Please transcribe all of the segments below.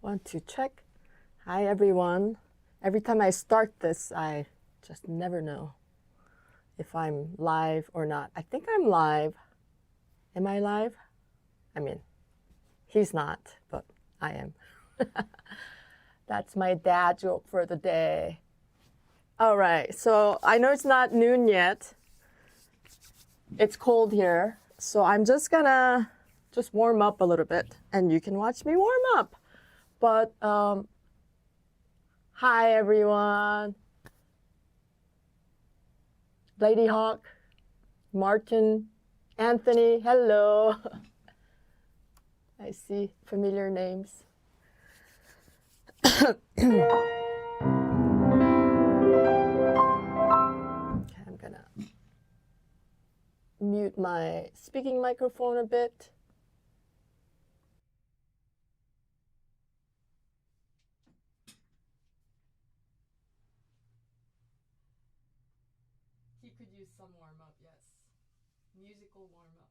Want to check? Hi, everyone. Every time I start this, I just never know if I'm live or not. I think I'm live. Am I live? I mean, he's not, but I am. That's my dad joke for the day. All right, so I know it's not noon yet. It's cold here, so I'm just gonna warm up a little bit, and you can watch me warm up. But hi, everyone. Lady Hawk, Martin, Anthony, hello. I see familiar names. Okay, I'm gonna mute my speaking microphone a bit. He could use some warm up, yes. Musical warm up.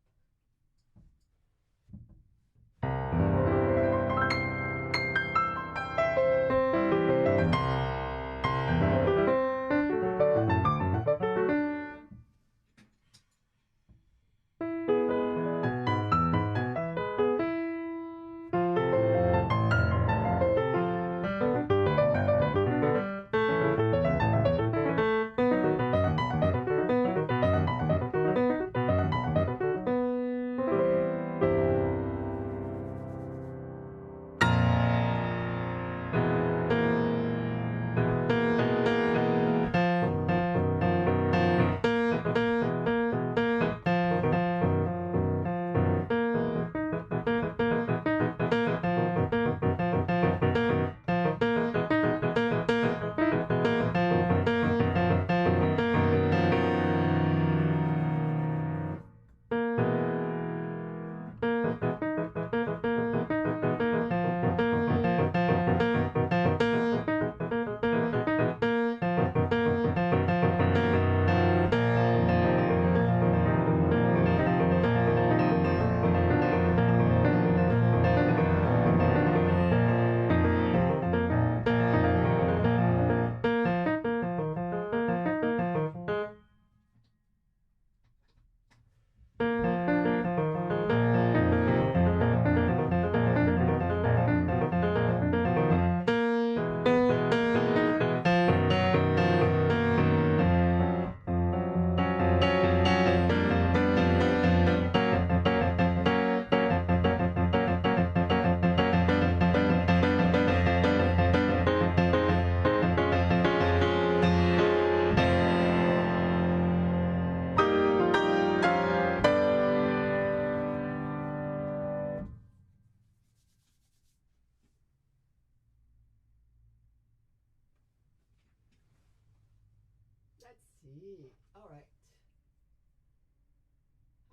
Let's see. All right.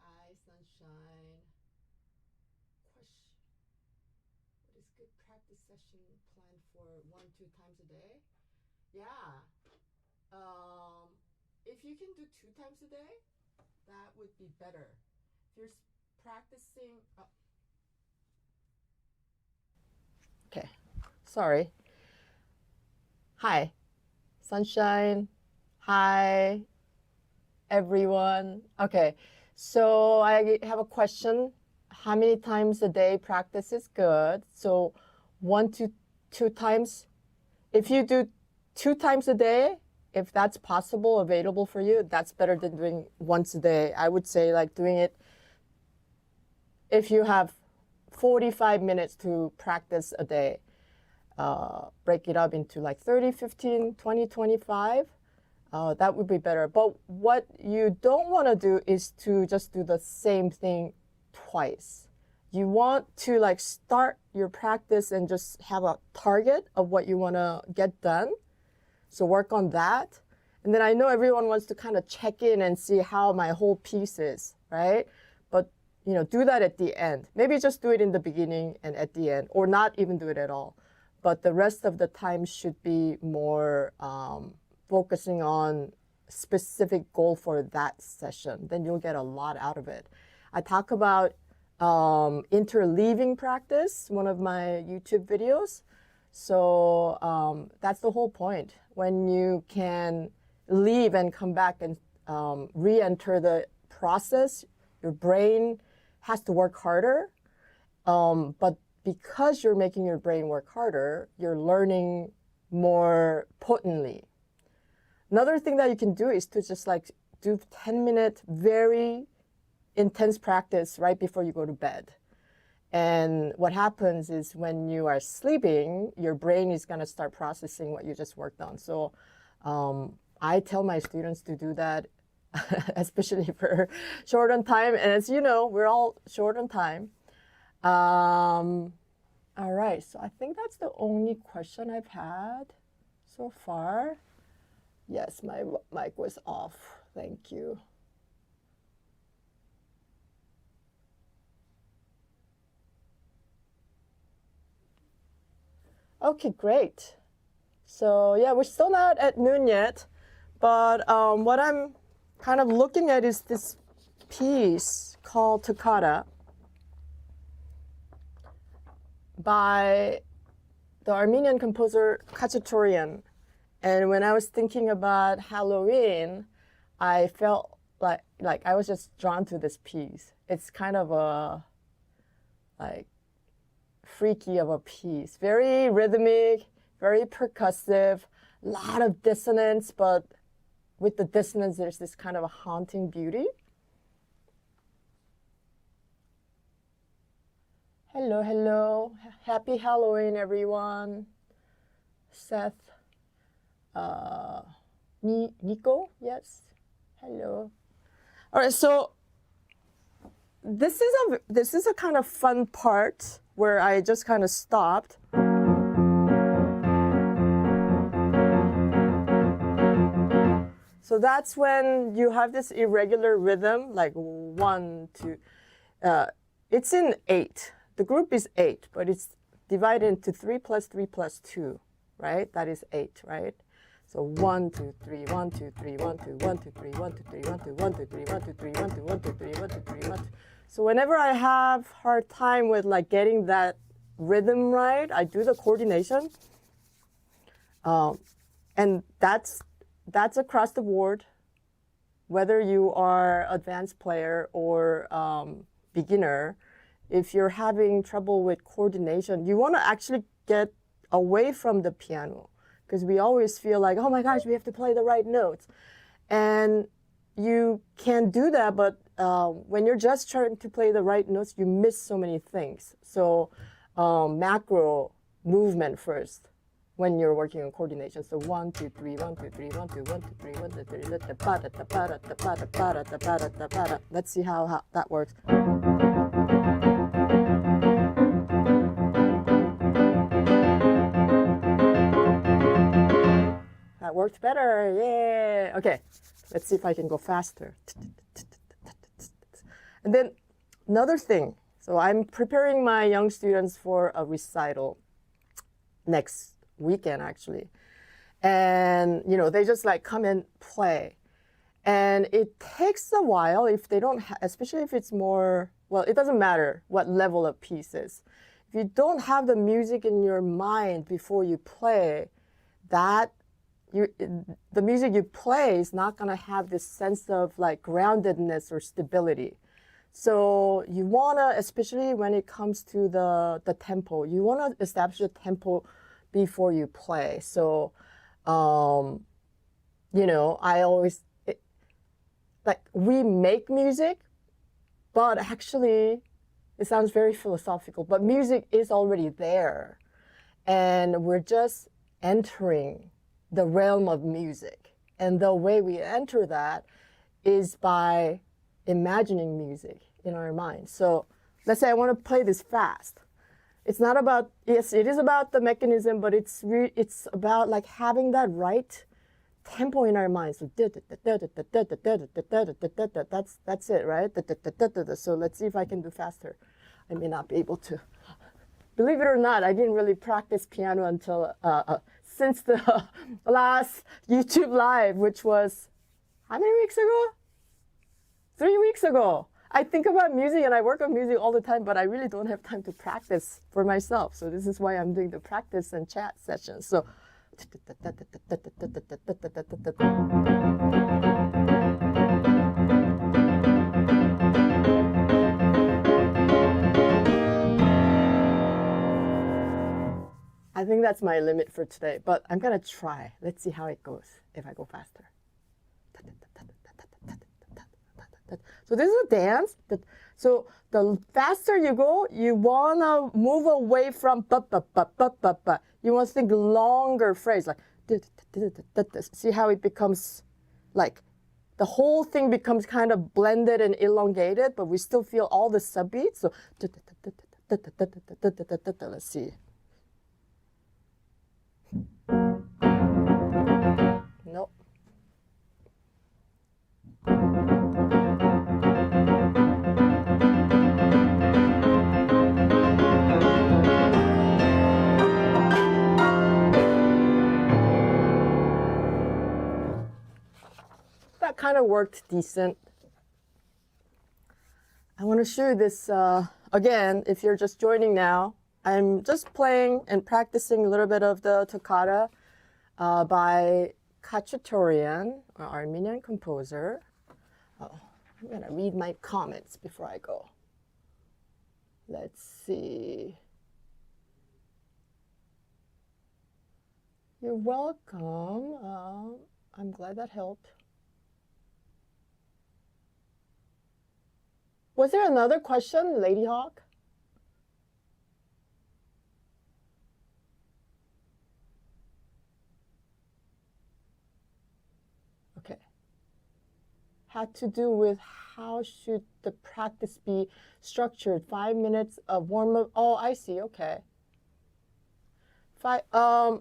Hi, sunshine. Question. What is good practice session planned for 1-2 times a day? Yeah. Um, if you can do 2 times a day, that would be better. If you're practicing. Oh. Okay. Sorry. Hi, sunshine. Hi, everyone. Okay, so I have a question. How many times a day practice is good? So 1 to 2 times. If you do 2 times a day, if that's possible, available for you, that's better than doing once a day. I would say like doing it if you have 45 minutes to practice a day. Break it up into like 30, 15, 20, 25. That would be better. But what you don't want to do is to just do the same thing twice. You want to like start your practice and just have a target of what you want to get done. So work on that. And then I know everyone wants to kind of check in and see how my whole piece is, right? But do that at the end. Maybe just do it in the beginning and at the end, or not even do it at all. But the rest of the time should be more focusing on specific goal for that session. Then you'll get a lot out of it. I talk about interleaving practice, one of my YouTube videos. So that's the whole point. When you can leave and come back and re-enter the process, your brain has to work harder. But because you're making your brain work harder, you're learning more potently. Another thing that you can do is to just like do 10-minute, very intense practice right before you go to bed. And what happens is when you are sleeping, your brain is going to start processing what you just worked on. So I tell my students to do that, especially for short on time. And as you know, we're all short on time. All right, so I think that's the only question I've had so far. Yes, my mic was off. Thank you. Okay, great. So yeah, we're still not at noon yet, but what I'm kind of looking at is this piece called Toccata by the Armenian composer Khachaturian. And when I was thinking about Halloween, I felt like I was just drawn to this piece. It's kind of a like freaky of a piece. Very rhythmic, very percussive, a lot of dissonance, but with the dissonance, there's this kind of a haunting beauty. Hello, hello. Happy Halloween, everyone. Seth, Nico, yes. Hello. All right, so this is a kind of fun part where I just kind of stopped. So that's when you have this irregular rhythm, like 1, 2. It's in 8. The group is 8, but it's divided into 3 plus 3 plus 2, right? That is 8, right? So 1, 2, 3, 1, 2, 3, 1, 2, 1, 2, 3, 1, 2, 3, 1, 2, 1, 2, 3, 1, 2, 3, 1, 2, 1, 2, 3, 1, 2, 3, 1, 2. So whenever I have hard time with like getting that rhythm right, I do the coordination. And that's across the board, whether you are advanced player or beginner. If you're having trouble with coordination, you want to actually get away from the piano, because we always feel like, oh my gosh, we have to play the right notes. And you can do that, but when you're just trying to play the right notes, you miss so many things. So macro movement first when you're working on coordination. So 1, 2, 3, 1, 2, 3, 1, 2, 1, 2, 3, 1, 2, 3. Let's see how that works. That worked better, yay! Okay, let's see if I can go faster. And then another thing, so I'm preparing my young students for a recital next weekend actually. And you know, they just like come and play. And it takes a while if they don't, especially if it's more, well, it doesn't matter what level of piece is. If you don't have the music in your mind before you play, the music you play is not going to have this sense of like groundedness or stability. So you want to, especially when it comes to the tempo, you want to establish a tempo before you play. So, you know, I always, like, we make music, but actually it sounds very philosophical, but music is already there. And we're just entering the realm of music. And the way we enter that is by imagining music in our mind. So let's say I want to play this fast. It's not about, yes, it is about the mechanism, but it's about like having that right tempo in our minds. So that's it, right? So let's see if I can do faster. I may not be able to. Believe it or not, I didn't really practice piano until since the last YouTube live, which was how many weeks ago? 3 weeks ago. I think about music and I work on music all the time, but I really don't have time to practice for myself. So this is why I'm doing the practice and chat sessions. So I think that's my limit for today, but I'm gonna try. Let's see how it goes if I go faster. So this is a dance. So the faster you go, you wanna move away from ba ba ba ba ba ba. You want to think longer phrase like see how it becomes like the whole thing becomes kind of blended and elongated, but we still feel all the subbeats. So let's see. Nope. That kind of worked decent. I want to show you this again. If you're just joining now, I'm just playing and practicing a little bit of the Toccata by Khachaturian, an Armenian composer. Oh, I'm going to read my comments before I go. Let's see. You're welcome. I'm glad that helped. Was there another question, Lady Hawk? Okay. Had to do with how should the practice be structured? 5 minutes of warm-up. Oh, I see. Okay. Yeah,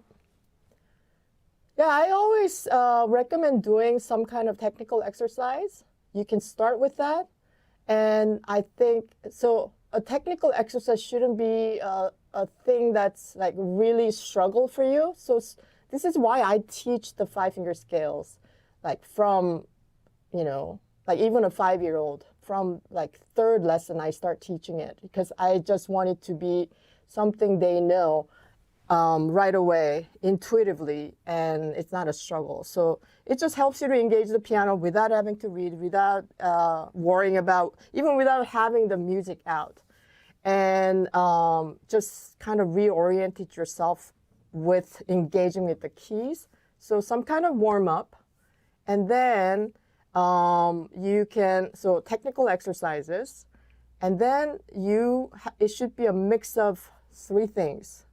I always recommend doing some kind of technical exercise. You can start with that. And I think, so a technical exercise shouldn't be a thing that's like really struggle for you. So this is why I teach the 5-finger scales, like from, you know, like even a 5-year-old, from like 3rd lesson, I start teaching it because I just want it to be something they know right away, intuitively, and it's not a struggle. So it just helps you to engage the piano without having to read, without worrying about, even without having the music out. And just kind of reoriented yourself with engaging with the keys. So some kind of warm up. And then you can, so technical exercises. And then it should be a mix of 3 things.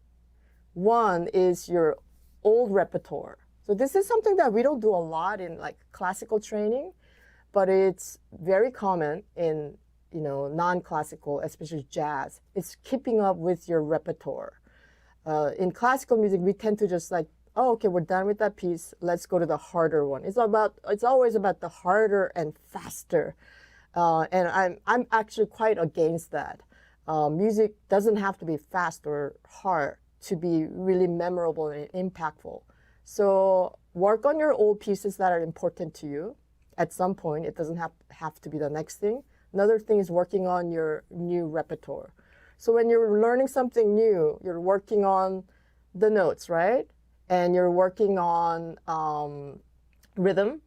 One is your old repertoire. So this is something that we don't do a lot in like classical training, but it's very common in, you know, non-classical, especially jazz. It's keeping up with your repertoire. In classical music, we tend to just like, oh, okay, we're done with that piece. Let's go to the harder one. It's always about the harder and faster. And I'm actually quite against that. Music doesn't have to be fast or hard to be really memorable and impactful. So work on your old pieces that are important to you at some point. It doesn't have to be the next thing. Another thing is working on your new repertoire. So when you're learning something new, you're working on the notes, right? And you're working on rhythm,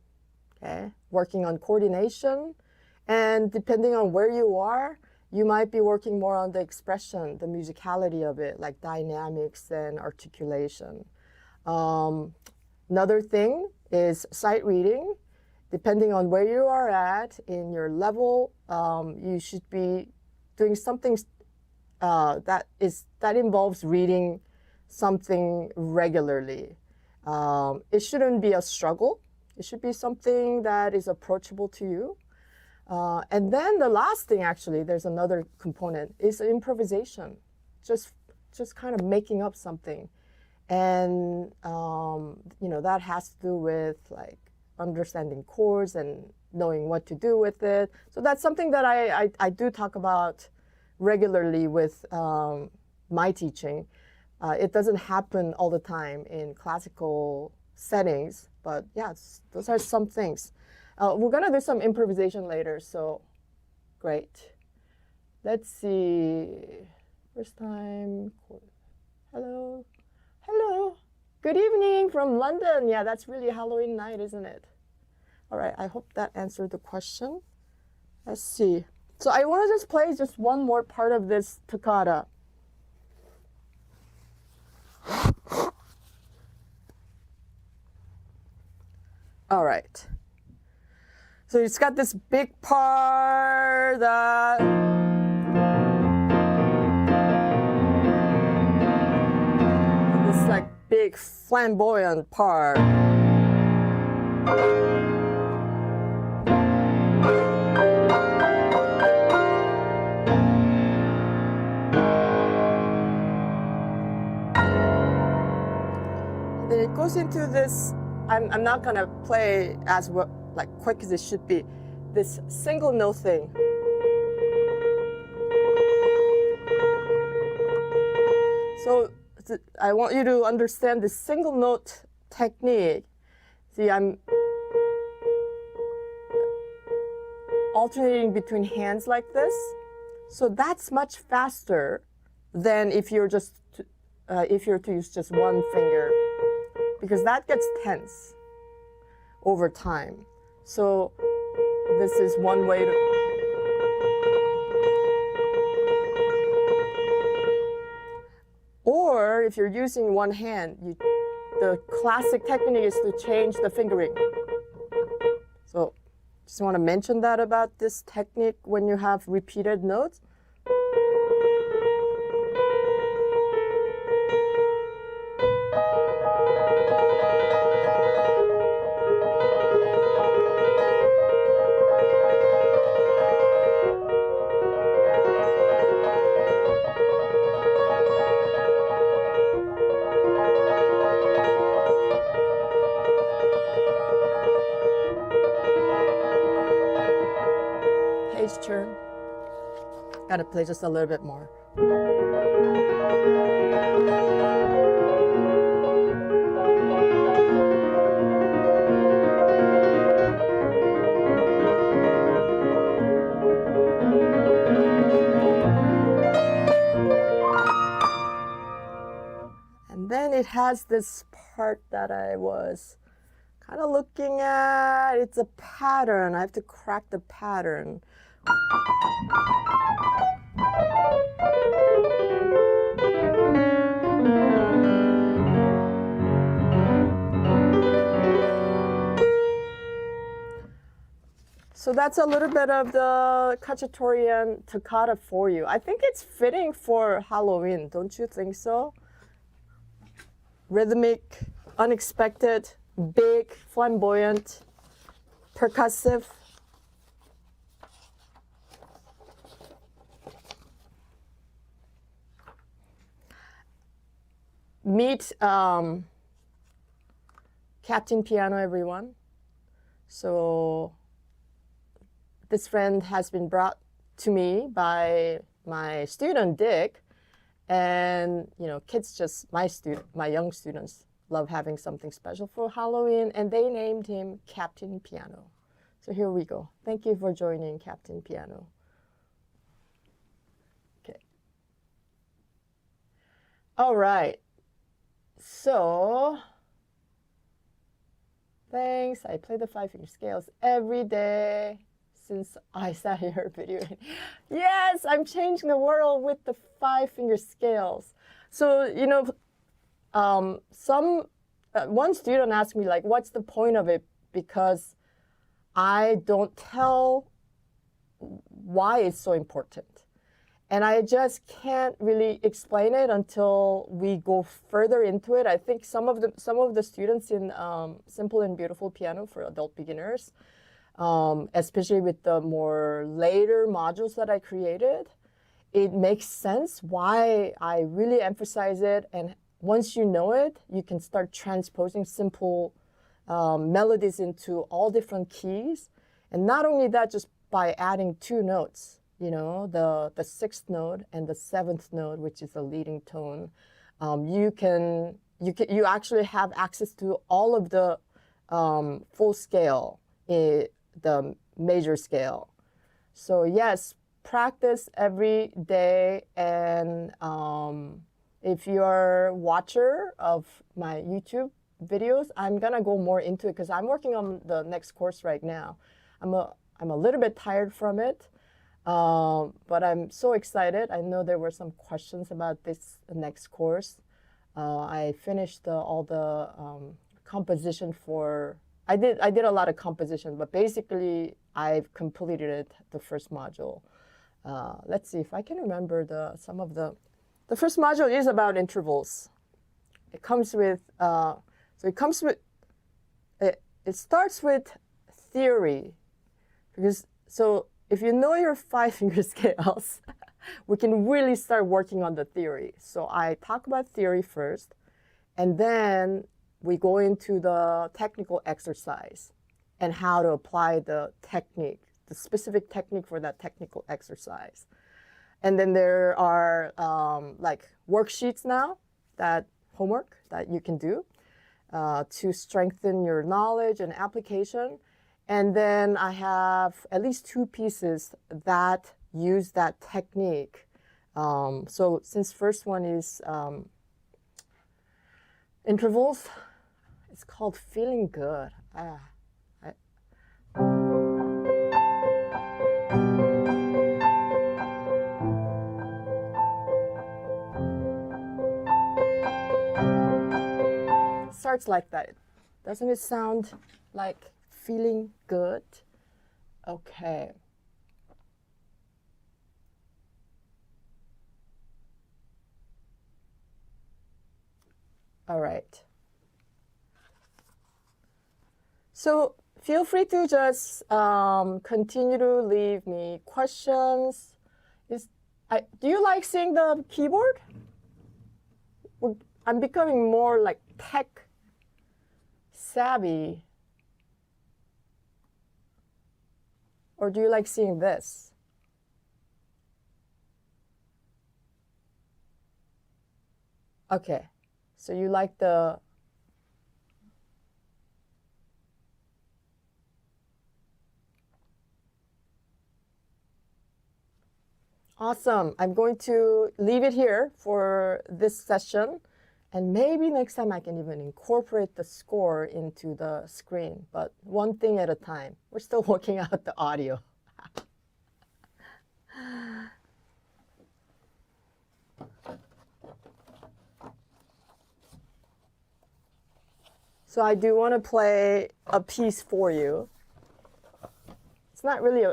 okay? Working on coordination. And depending on where you are, you might be working more on the expression, the musicality of it, like dynamics and articulation. Another thing is sight reading. Depending on where you are at in your level, you should be doing something that involves reading something regularly. It shouldn't be a struggle. It should be something that is approachable to you. And then the last thing, actually, there's another component, is improvisation. Just kind of making up something. And, you know, that has to do with like understanding chords and knowing what to do with it. So that's something that I do talk about regularly with my teaching. It doesn't happen all the time in classical settings, but yeah, those are some things. We're gonna do some improvisation later, so Great. Let's see. First time. Hello. Hello. Good evening from London. Yeah, that's really Halloween night, isn't it? All right, I hope that answered the question. Let's see. So I want to just play just one more part of this toccata. All right. So it's got this big part that this like big flamboyant part. Then it goes into this. I'm not gonna play as well, like quick as it should be. This single note thing. So I want you to understand this single note technique. See, I'm alternating between hands like this. So that's much faster than if you're to use just one finger, because that gets tense over time. So this is one way to. Or if you're using one hand, the classic technique is to change the fingering. So just want to mention that about this technique when you have repeated notes. Page turn. Gotta play just a little bit more. And then it has this part that I was kind of looking at. It's a pattern. I have to crack the pattern. So that's a little bit of the Khachaturian toccata for you. I think it's fitting for Halloween, don't you think so? Rhythmic, unexpected, big, flamboyant, percussive. Meet Captain Piano, everyone. So this friend has been brought to me by my student Dick, and you know, kids my young students love having something special for Halloween, and they named him Captain Piano. So here we go. Thank you for joining, Captain Piano. Okay. All right. So thanks. I play the 5-finger scales every day since I sat here videoing. Yes, I'm changing the world with the 5-finger scales. So, you know, one student asked me, like, what's the point of it? Because I don't tell why it's so important. And I just can't really explain it until we go further into it. I think some of the students in Simple and Beautiful Piano for Adult Beginners, especially with the more later modules that I created, it makes sense why I really emphasize it. And once you know it, you can start transposing simple melodies into all different keys. And not only that, just by adding 2 notes, you know, the 6th note and the 7th note, which is the leading tone, you actually have access to all of the full scale, the major scale. So yes, practice every day. And if you're a watcher of my YouTube videos, I'm gonna go more into it because I'm working on the next course right now. I'm a little bit tired from it, but I'm so excited. I know there were some questions about this next course. I finished all the composition for. I did a lot of composition, but basically I've completed it, the first module. Let's see if I can remember some of the. The first module is about intervals. It comes with it starts with theory, because so if you know your 5-finger scales, we can really start working on the theory. So I talk about theory first, and then we go into the technical exercise and how to apply the technique, the specific technique for that technical exercise. And then there are like worksheets now, that homework that you can do to strengthen your knowledge and application. And then I have at least 2 pieces that use that technique. So since first one is intervals, it's called Feeling Good. Starts like that. Doesn't it sound like feeling good? Okay. All right. So feel free to just continue to leave me questions. Do you like seeing the keyboard? I'm becoming more like tech savvy. Or do you like seeing this? Okay, so you like the... Awesome. I'm going to leave it here for this session. And maybe next time I can even incorporate the score into the screen, but one thing at a time. We're still working out the audio. So I do want to play a piece for you. It's not really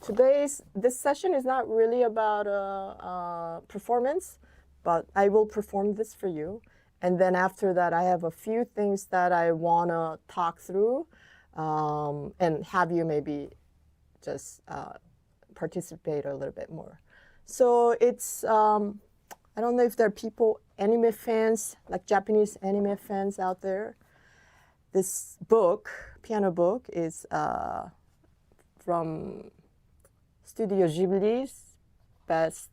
this session is not really about performance, but I will perform this for you. And then after that, I have a few things that I want to talk through and have you maybe just participate a little bit more. So it's, I don't know if there are people, anime fans, like Japanese anime fans out there. This book, piano book, is from Studio Ghibli's best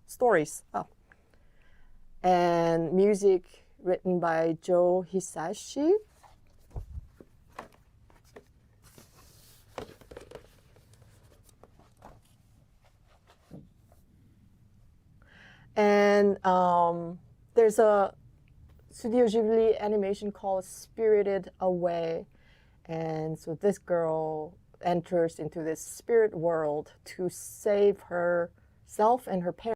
stories. Oh. And music written by Joe Hisaishi. And there's a Studio Ghibli animation called Spirited Away. And so this girl enters into this spirit world to save herself and her parents.